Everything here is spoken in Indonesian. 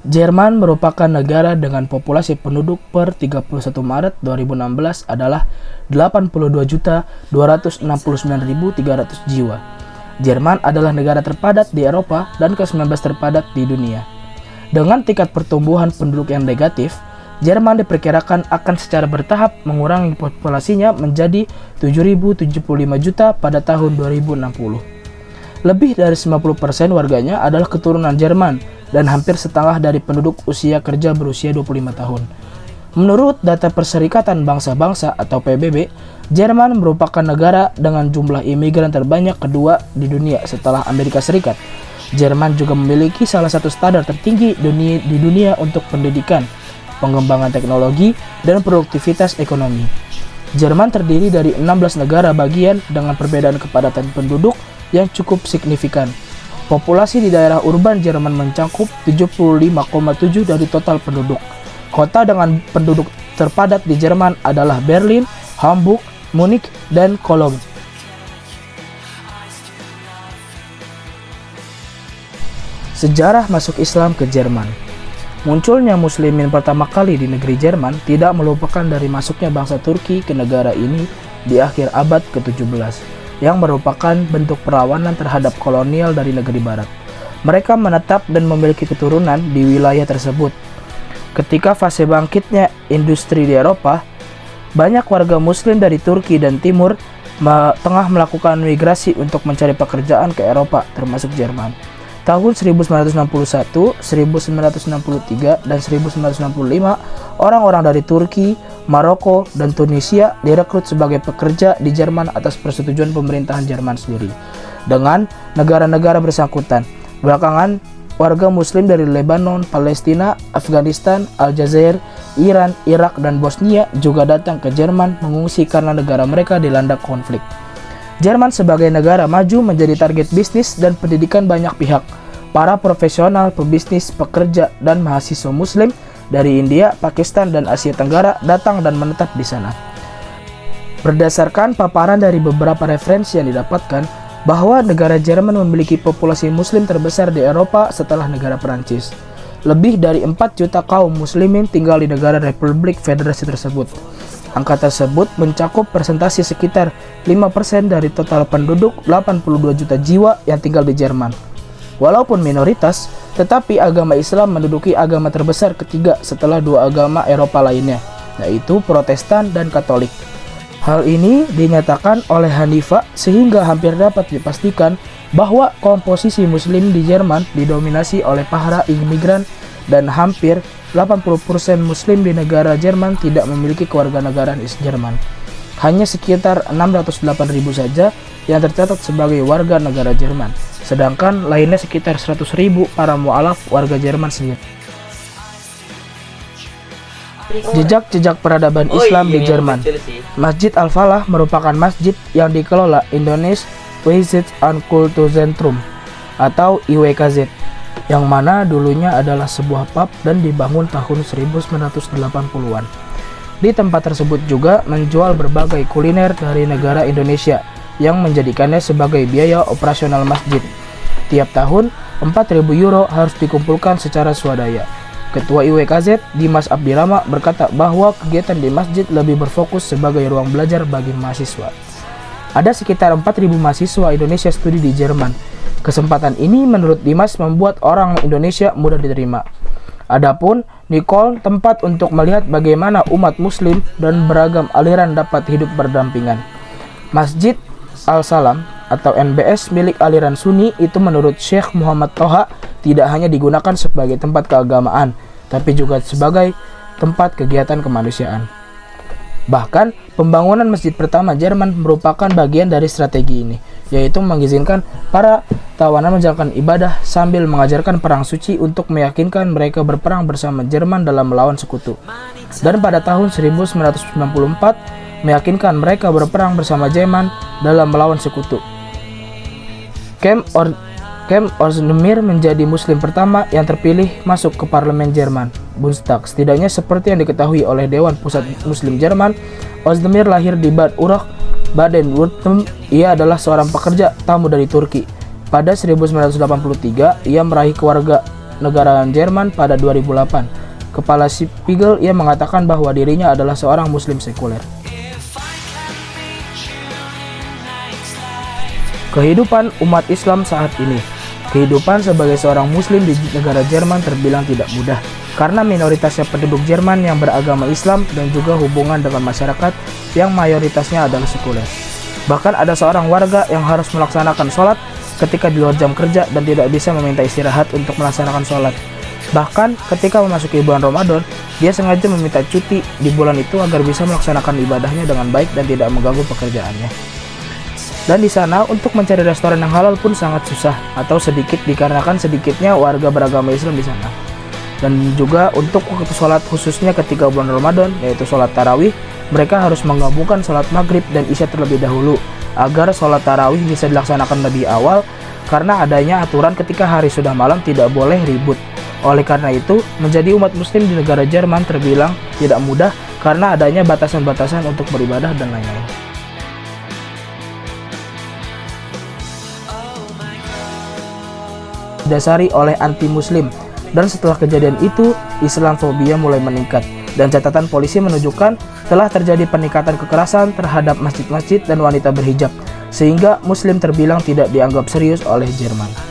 Jerman merupakan negara dengan populasi penduduk per 31 Maret 2016 adalah 82.269.300 jiwa. Jerman adalah negara terpadat di Eropa dan ke-19 terpadat di dunia. Dengan tingkat pertumbuhan penduduk yang negatif, Jerman diperkirakan akan secara bertahap mengurangi populasinya menjadi 7.075 juta pada tahun 2060. Lebih dari 90% warganya adalah keturunan Jerman dan hampir setengah dari penduduk usia kerja berusia 25 tahun. Menurut data Perserikatan Bangsa-Bangsa atau PBB, Jerman merupakan negara dengan jumlah imigran terbanyak kedua di dunia setelah Amerika Serikat. Jerman juga memiliki salah satu standar tertinggi di dunia untuk pendidikan, pengembangan teknologi, dan produktivitas ekonomi. Jerman terdiri dari 16 negara bagian dengan perbedaan kepadatan penduduk yang cukup signifikan. Populasi di daerah urban Jerman mencakup 75,7% dari total penduduk. Kota dengan penduduk terpadat di Jerman adalah Berlin, Hamburg, Munich, dan Cologne. Sejarah masuk Islam ke Jerman. Munculnya Muslimin pertama kali di negeri Jerman tidak melupakan dari masuknya bangsa Turki ke negara ini di akhir abad ke-17, yang merupakan bentuk perlawanan terhadap kolonial dari negeri barat. Mereka menetap dan memiliki keturunan di wilayah tersebut. Ketika fase bangkitnya industri di Eropa, banyak warga Muslim dari Turki dan Timur tengah melakukan migrasi untuk mencari pekerjaan ke Eropa, termasuk Jerman. Tahun 1961, 1963, dan 1965, orang-orang dari Turki, Maroko, dan Tunisia direkrut sebagai pekerja di Jerman atas persetujuan pemerintahan Jerman sendiri dengan negara-negara bersangkutan. Belakangan, warga Muslim dari Lebanon, Palestina, Afghanistan, Aljazair, Iran, Irak, dan Bosnia juga datang ke Jerman mengungsi karena negara mereka dilanda konflik. Jerman sebagai negara maju menjadi target bisnis dan pendidikan banyak pihak. Para profesional, pebisnis, pekerja, dan mahasiswa Muslim dari India, Pakistan, dan Asia Tenggara datang dan menetap di sana. Berdasarkan paparan dari beberapa referensi yang didapatkan, bahwa negara Jerman memiliki populasi Muslim terbesar di Eropa setelah negara Perancis. Lebih dari 4 juta kaum Muslimin tinggal di negara Republik Federasi tersebut. Angka tersebut mencakup persentase sekitar 5% dari total penduduk 82 juta jiwa yang tinggal di Jerman. Walaupun minoritas, tetapi agama Islam menduduki agama terbesar ketiga setelah dua agama Eropa lainnya, yaitu Protestan dan Katolik. Hal ini dinyatakan oleh Hanifa sehingga hampir dapat dipastikan bahwa komposisi Muslim di Jerman didominasi oleh para imigran dan hampir 80% Muslim di negara Jerman tidak memiliki kewarganegaraan Jerman. Hanya sekitar 608.000 saja yang tercatat sebagai warga negara Jerman, sedangkan lainnya sekitar 100.000 para mu'alaf warga Jerman sendiri. Jejak-jejak peradaban Islam di Jerman. Masjid Al-Falah merupakan masjid yang dikelola Indonesisch Wissenschafts- und Kulturzentrum atau IWKZ, yang mana dulunya adalah sebuah pub dan dibangun tahun 1980-an. Di tempat tersebut juga menjual berbagai kuliner dari negara Indonesia yang menjadikannya sebagai biaya operasional masjid. Tiap tahun, 4.000 euro harus dikumpulkan secara swadaya. Ketua IWKZ, Dimas Abdirama, berkata bahwa kegiatan di masjid lebih berfokus sebagai ruang belajar bagi mahasiswa. Ada sekitar 4.000 mahasiswa Indonesia studi di Jerman. Kesempatan ini menurut Dimas membuat orang Indonesia mudah diterima. Adapun Nicole tempat untuk melihat bagaimana umat Muslim dan beragam aliran dapat hidup berdampingan. Masjid Al-Salam atau NBS milik aliran Sunni itu menurut Syekh Muhammad Toha tidak hanya digunakan sebagai tempat keagamaan, tapi juga sebagai tempat kegiatan kemanusiaan. Bahkan, pembangunan masjid pertama Jerman merupakan bagian dari strategi ini, yaitu mengizinkan para tawanan menjalankan ibadah sambil mengajarkan perang suci untuk meyakinkan mereka berperang bersama Jerman dalam melawan sekutu. Dan pada tahun 1994, meyakinkan mereka berperang bersama Jerman dalam melawan sekutu. Camp Ozdemir menjadi Muslim pertama yang terpilih masuk ke parlemen Jerman, Bundestag. Setidaknya seperti yang diketahui oleh Dewan Pusat Muslim Jerman, Ozdemir lahir di Bad Urach, Baden-Württemberg. Ia adalah seorang pekerja tamu dari Turki. Pada 1983, ia meraih negara Jerman pada 2008. Kepala Spiegel, ia mengatakan bahwa dirinya adalah seorang muslim sekuler. Kehidupan umat Islam saat ini. Kehidupan sebagai seorang muslim di negara Jerman terbilang tidak mudah, karena minoritasnya penduduk Jerman yang beragama Islam dan juga hubungan dengan masyarakat yang mayoritasnya adalah sekuler. Bahkan ada seorang warga yang harus melaksanakan sholat ketika di luar jam kerja dan tidak bisa meminta istirahat untuk melaksanakan sholat. Bahkan ketika memasuki bulan Ramadan, dia sengaja meminta cuti di bulan itu agar bisa melaksanakan ibadahnya dengan baik dan tidak mengganggu pekerjaannya. Dan di sana untuk mencari restoran yang halal pun sangat susah atau sedikit dikarenakan sedikitnya warga beragama Islam di sana. Dan juga untuk waktu sholat khususnya ketika bulan Ramadan, yaitu sholat tarawih, mereka harus menggabungkan sholat maghrib dan isya terlebih dahulu agar sholat tarawih bisa dilaksanakan lebih awal, karena adanya aturan ketika hari sudah malam tidak boleh ribut. Oleh karena itu, menjadi umat muslim di negara Jerman terbilang tidak mudah karena adanya batasan-batasan untuk beribadah dan lain-lain. Didasari oleh anti-muslim, dan setelah kejadian itu Islamfobia mulai meningkat, dan catatan polisi menunjukkan telah terjadi peningkatan kekerasan terhadap masjid-masjid dan wanita berhijab, sehingga muslim terbilang tidak dianggap serius oleh Jerman.